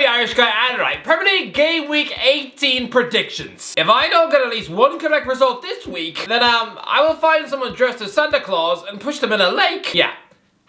Irish guy, and right, Premier League Game Week 18 predictions. If I don't get at least one correct result this week, then I will find someone dressed as Santa Claus and push them in a lake. Yeah.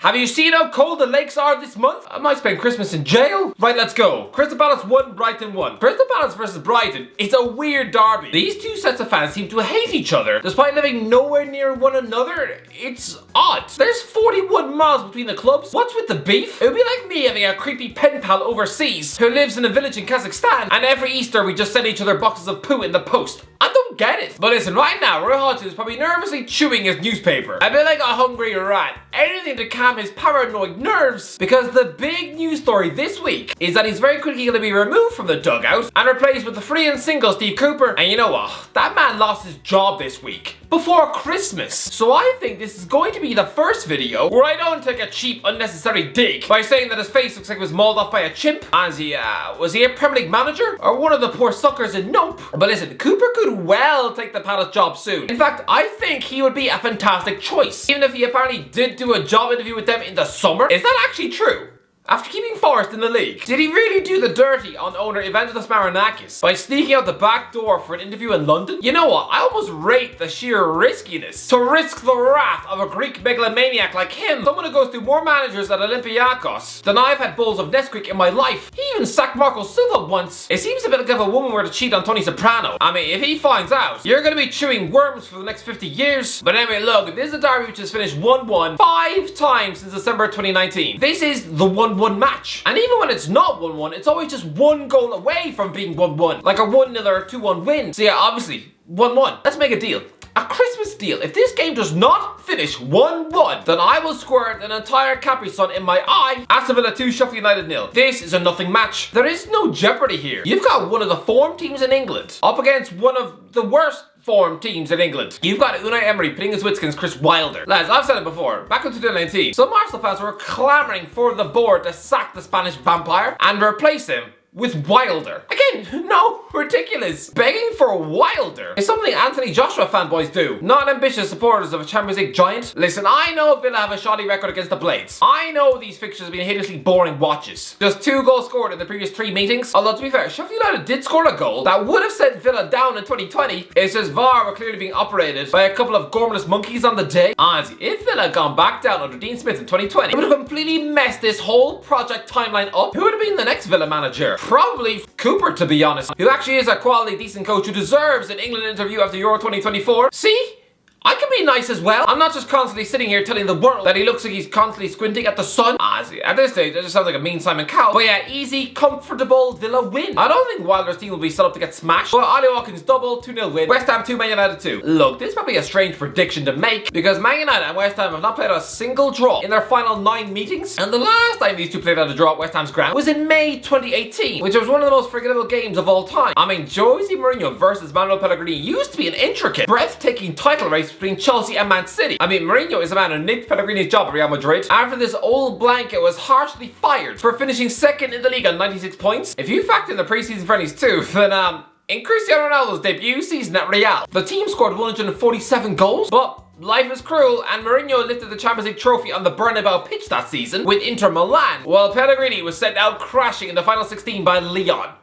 Have you seen how cold the lakes are this month? I might spend Christmas in jail. Right, let's go. Crystal Palace 1, Brighton 1. Crystal Palace versus Brighton. It's a weird derby. These two sets of fans seem to hate each other, despite living nowhere near one another. It's odd. There's 41 miles between the clubs. What's with the beef? It would be like me having a creepy pen pal overseas who lives in a village in Kazakhstan, and every Easter we just send each other boxes of poo in the post. I don't get it. But listen, right now, Roy Hodgson is probably nervously chewing his newspaper. A bit like a hungry rat. Anything to calm his paranoid nerves. Because the big news story this week is that he's very quickly going to be removed from the dugout and replaced with the free and single Steve Cooper. And you know what? That man lost his job this week. Before Christmas. So I think this is going to be the first video where I don't take a cheap, unnecessary dig by saying that his face looks like it was mauled off by a chimp. Was he a Premier League manager? Or one of the poor suckers in Nope? But listen, Cooper could well take the Palace job soon. In fact, I think he would be a fantastic choice. Even if he apparently did do a job interview with them in the summer. Is that actually true? After keeping Forest in the league, did he really do the dirty on owner Evangelos Marinakis by sneaking out the back door for an interview in London? You know what? I almost rate the sheer riskiness to risk the wrath of a Greek megalomaniac like him. Someone who goes through more managers at Olympiacos than I've had bowls of Nesquik in my life. He even sacked Marco Silva once. It seems a bit like if a woman were to cheat on Tony Soprano. I mean, if he finds out, you're going to be chewing worms for the next 50 years. But anyway, look, this is a derby which has finished 1-1 5 times since December 2019. This is the 1-1 match. And even when it's not 1-1, it's always just one goal away from being 1-1. Like a 1-0 or a 2-1 win. So yeah, obviously, 1-1. Let's make a deal. A Christmas deal. If this game does not finish 1-1, then I will squirt an entire Capri Sun in my eye. Aston Villa 2, Sheffield United 0. This is a nothing match. There is no jeopardy here. You've got one of the form teams in England up against one of the worst form teams in England. You've got Unai Emery pitting his wits against Chris Wilder. Lads, I've said it before. Back in 2019, some Arsenal fans were clamoring for the board to sack the Spanish vampire and replace him with Wilder. Again, no, ridiculous. Begging for Wilder is something Anthony Joshua fanboys do, not ambitious supporters of a Champions League giant. Listen, I know Villa have a shoddy record against the Blades. I know these fixtures have been hideously boring watches. Just 2 goals scored in the previous 3 meetings. Although, to be fair, Sheffield United did score a goal that would have sent Villa down in 2020. It's just VAR were clearly being operated by a couple of gormless monkeys on the day. Honestly, if Villa had gone back down under Dean Smith in 2020, it would have completely messed this whole project timeline up. Who would have been the next Villa manager? Probably Cooper, to be honest, who actually is a quality, decent coach who deserves an England interview after Euro 2024. See? I can be nice as well. I'm not just constantly sitting here telling the world that he looks like he's constantly squinting at the sun. Honestly, at this stage, it just sounds like a mean Simon Cowell. But yeah, easy, comfortable Villa win. I don't think Wilder's team will be set up to get smashed. But Ollie Watkins double, 2-0 win. West Ham 2, Man United 2. Look, this is probably a strange prediction to make because Man United and West Ham have not played a single draw in their final 9 meetings. And the last time these two played out a draw at West Ham's ground was in May 2018, which was one of the most forgettable games of all time. I mean, Jose Mourinho versus Manuel Pellegrini used to be an intricate, breathtaking title race between Chelsea and Man City. I mean, Mourinho is a man who nicked Pellegrini's job at Real Madrid. After this old blanket was harshly fired for finishing second in the league on 96 points. If you factor in the preseason friendlies too, then in Cristiano Ronaldo's debut season at Real, the team scored 147 goals, but life is cruel, and Mourinho lifted the Champions League trophy on the Bernabeu pitch that season with Inter Milan, while Pellegrini was sent out crashing in the final 16 by Lyon.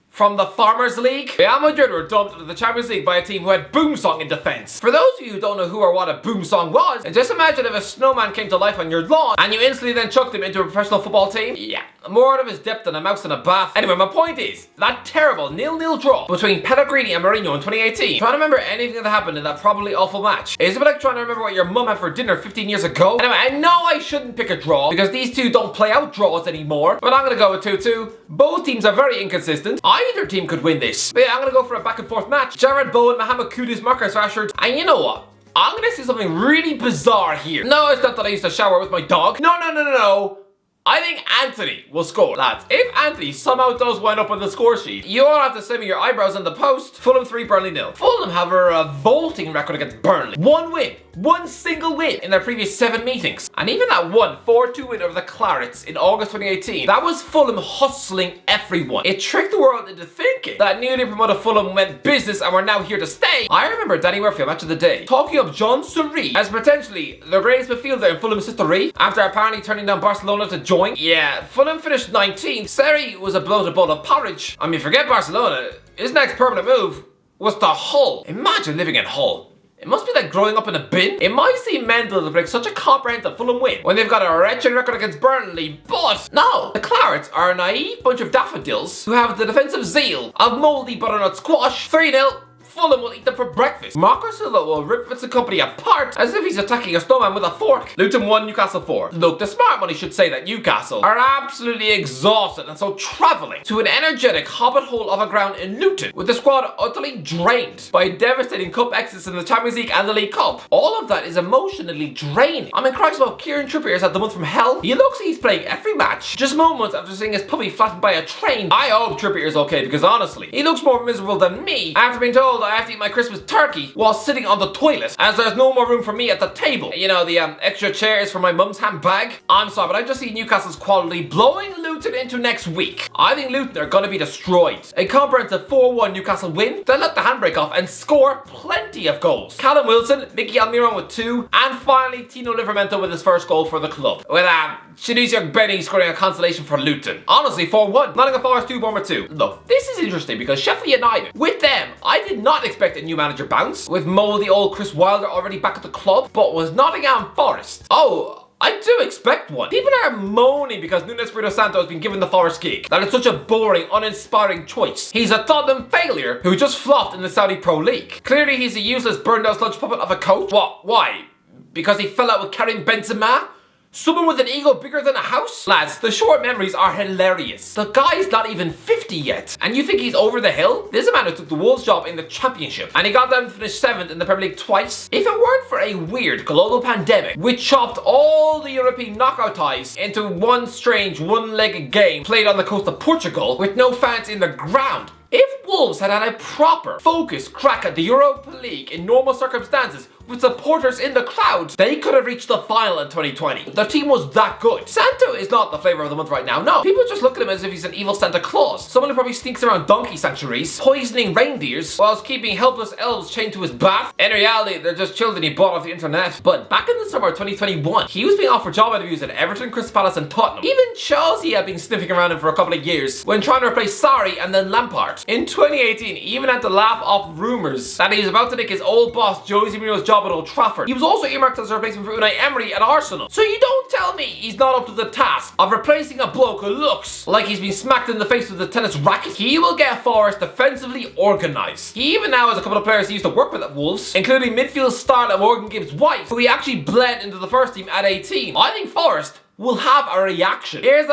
From the Farmers League, Real Madrid were dumped into the Champions League by a team who had Boomsong in defense. For those of you who don't know who or what a Boomsong was, just imagine if a snowman came to life on your lawn and you instantly then chucked him into a professional football team. Yeah, more out of his depth than a mouse in a bath. Anyway, my point is, that terrible 0-0 draw between Pellegrini and Mourinho in 2018. Trying to remember anything that happened in that probably awful match. It's a bit like trying to remember what your mum had for dinner 15 years ago. Anyway, I know I shouldn't pick a draw because these two don't play out draws anymore, but I'm gonna go with 2-2. Both teams are very inconsistent. Either team could win this. But yeah, I'm gonna go for a back and forth match. Jared Bowen, Mohamed Kudus, Marcus Rashford. And you know what? I'm gonna say something really bizarre here. No, it's not that I used to shower with my dog. No. I think Anthony will score. Lads, if Anthony somehow does wind up on the score sheet, you all have to send me your eyebrows in the post. Fulham 3, Burnley 0. Fulham have a revolting record against Burnley. 1 win. one single win in their previous 7 meetings. And even that 4-2 win over the Clarets in August 2018, that was Fulham hustling everyone. It tricked the world into thinking that newly promoted Fulham went business and were now here to stay. I remember Danny Murphy on Match of the Day talking up John Surrey as potentially the greatest midfielder in Fulham's history after apparently turning down Barcelona to join. Yeah, Fulham finished 19th. Surrey was a bloated bowl of porridge. I mean, forget Barcelona. His next permanent move was to Hull. Imagine living in Hull. It must be like growing up in a bin. It might seem mental to break such a comprehensive Fulham win when they've got a wretched record against Burnley, but no! The Clarets are a naive bunch of daffodils who have the defensive zeal of mouldy butternut squash. 3-0. Fulham will eat them for breakfast. Marcus Silva will rip Vincent Kompany apart as if he's attacking a snowman with a fork. Luton 1, Newcastle 4. Look, the smart money should say that Newcastle are absolutely exhausted and so travelling to an energetic hobbit hole of a ground in Luton with the squad utterly drained by devastating cup exits in the Champions League and the League Cup. All of that is emotionally draining. I mean, Christ, about Kieran Trippier is at the month from hell. He looks like he's playing every match just moments after seeing his puppy flattened by a train. I hope Trippier is okay because honestly, he looks more miserable than me after being told I have to eat my Christmas turkey while sitting on the toilet as there's no more room for me at the table. You know, the extra chairs for my mum's handbag. I'm sorry, but I just see Newcastle's quality blowing Luton into next week. I think Luton are going to be destroyed. A comprehensive 4-1 Newcastle win. They'll let the handbrake off and score plenty of goals. Callum Wilson, Mickey Almiron with 2, and finally Tino Livramento with his first goal for the club. With Shinusio Benny scoring a consolation for Luton. Honestly, 4-1. Nottingham Forest 2, Bournemouth 2. Look, this is interesting because Sheffield United, with them, I did not expect a new manager bounce, with mouldy old Chris Wilder already back at the club, but was Nottingham Forest. Oh, I do expect one. People are moaning because Nuno Espirito Santo has been given the Forest gig. That it's such a boring, uninspiring choice. He's a Tottenham failure who just flopped in the Saudi Pro League. Clearly he's a useless burned out sludge puppet of a coach. What? Why? Because he fell out with Karim Benzema? Someone with an ego bigger than a house? Lads, the short memories are hilarious. The guy's not even 50 yet. And you think he's over the hill? This is a man who took the Wolves job in the Championship. And he got them to finish 7th in the Premier League twice. If it weren't for a weird global pandemic, which chopped all the European knockout ties into one strange one-legged game played on the coast of Portugal with no fans in the ground, if Wolves had had a proper, focused crack at the Europa League in normal circumstances with supporters in the crowd, they could have reached the final in 2020. The team was that good. Santo is not the flavour of the month right now, no. People just look at him as if he's an evil Santa Claus. Someone who probably sneaks around donkey sanctuaries, poisoning reindeers, whilst keeping helpless elves chained to his bath. In reality, they're just children he bought off the internet. But back in the summer of 2021, he was being offered job interviews at Everton, Crystal Palace and Tottenham. Even Chelsea had been sniffing around him for a couple of years when trying to replace Sarri and then Lampard. In 2018, he even had to laugh off rumours that he was about to nick his old boss Jose Mourinho's job at Old Trafford. He was also earmarked as a replacement for Unai Emery at Arsenal. So you don't tell me he's not up to the task of replacing a bloke who looks like he's been smacked in the face with a tennis racket. He will get Forest defensively organised. He even now has a couple of players he used to work with at Wolves, including midfield starlet Morgan Gibbs-White, who he actually bled into the first team at 18. I think Forest will have a reaction. Here's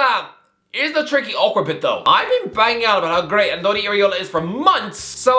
the tricky, awkward bit though. I've been banging on about how great Andoni Iraola is for months, so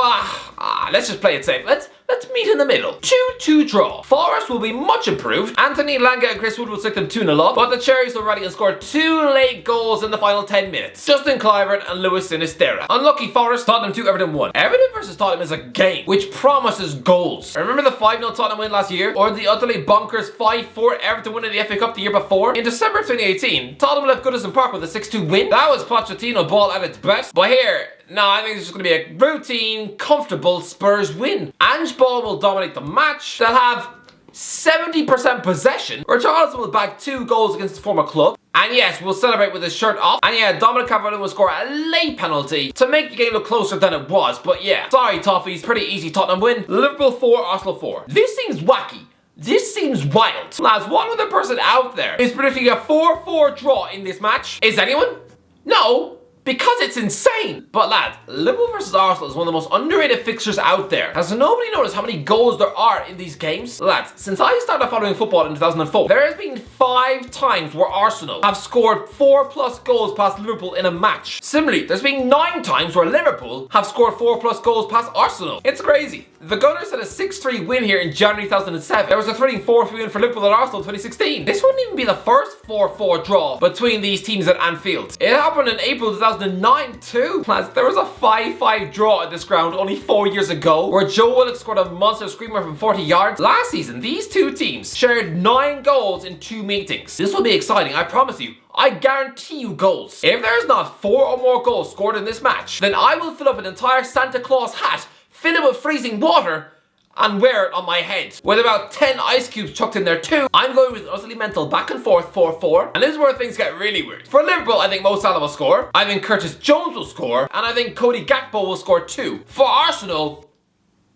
let's just play it safe. Let's meet in the middle. 2-2 draw. Forest will be much improved. Anthony Langa and Chris Wood will stick them 2-0 up, but the Cherries will rally and score 2 late goals in the final 10 minutes. Justin Clivert and Luis Sinisterra. Unlucky Forest, Tottenham 2, Everton 1. Everton versus Tottenham is a game which promises goals. Remember the 5-0 Tottenham win last year? Or the utterly bonkers 5-4 Everton win in the FA Cup the year before? In December 2018, Tottenham left Goodison Park with a 6-2 win. That was Pochettino ball at its best. But here, no, I think it's just going to be a routine, comfortable Spurs win. Ange Ball will dominate the match. They'll have 70% possession. Richarlison will bag 2 goals against the former club. And yes, we'll celebrate with his shirt off. And yeah, Dominic Calvert-Lewin will score a late penalty to make the game look closer than it was. But yeah, sorry Toffees, pretty easy Tottenham win. Liverpool 4, Arsenal 4. This seems wacky. This seems wild. Lads, one other person out there is predicting a 4-4 draw in this match. Is anyone? No. Because it's insane. But lads, Liverpool versus Arsenal is one of the most underrated fixtures out there. Has nobody noticed how many goals there are in these games? Lads, since I started following football in 2004, there has been 5 times where Arsenal have scored 4+ goals past Liverpool in a match. Similarly, there's been 9 times where Liverpool have scored 4+ goals past Arsenal. It's crazy. The Gunners had a 6-3 win here in January 2007. There was a thrilling 4-3 win for Liverpool and Arsenal in 2016. This wouldn't even be the first 4-4 draw between these teams at Anfield. It happened in April 2015 2009 too. Lads, there was a 5-5 draw at this ground only 4 years ago where Joe Willock scored a monster screamer from 40 yards. Last season, these two teams shared 9 goals in 2 meetings. This will be exciting, I promise you. I guarantee you goals. If there's not 4 or more goals scored in this match, then I will fill up an entire Santa Claus hat, fill it with freezing water, and wear it on my head. With about 10 ice cubes chucked in there too. I'm going with utterly mental back and forth 4-4. And this is where things get really weird. For Liverpool, I think Mo Salah will score. I think Curtis Jones will score. And I think Cody Gakpo will score 2. For Arsenal,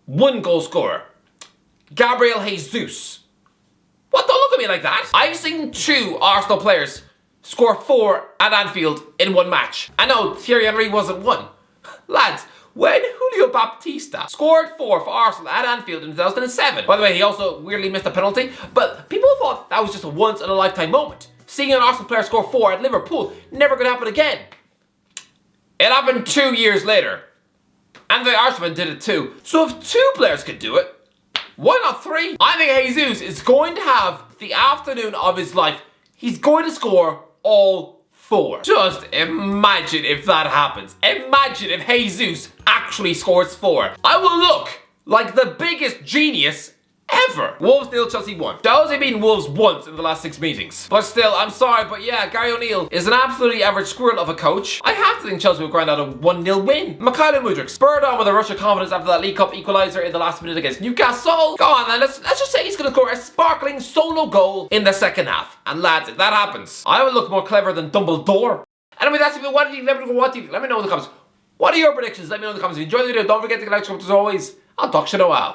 1 goal scorer. Gabriel Jesus. What? Don't look at me like that. I've seen 2 Arsenal players score 4 at Anfield in 1 match. I know Thierry Henry wasn't 1. Lads, when Julio Baptista scored 4 for Arsenal at Anfield in 2007. By the way, he also weirdly missed a penalty, but people thought that was just a once-in-a-lifetime moment. Seeing an Arsenal player score 4 at Liverpool never could happen again. It happened 2 years later. And the Arsenal did it too. So if 2 players could do it, why not 3? I think Jesus is going to have the afternoon of his life. He's going to score all 4. Just imagine if that happens. Imagine if Jesus actually scores 4. I will look like the biggest genius ever. Wolves 0, Chelsea 1. Chelsea beaten Wolves once in the last 6 meetings. But still, I'm sorry, but yeah, Gary O'Neill is an absolutely average squirrel of a coach. I have to think Chelsea will grind out a 1-0 win. Mikhailo Mudryk spurred on with a rush of confidence after that League Cup equaliser in the last minute against Newcastle. Go on then, let's just say he's going to score a sparkling solo goal in the second half. And lads, if that happens, I will look more clever than Dumbledore. Anyway, that's it. What do you let me know in the comments. What are your predictions? Let me know in the comments. If you enjoyed the video, don't forget to like, subscribe as always. I'll talk to you in a while.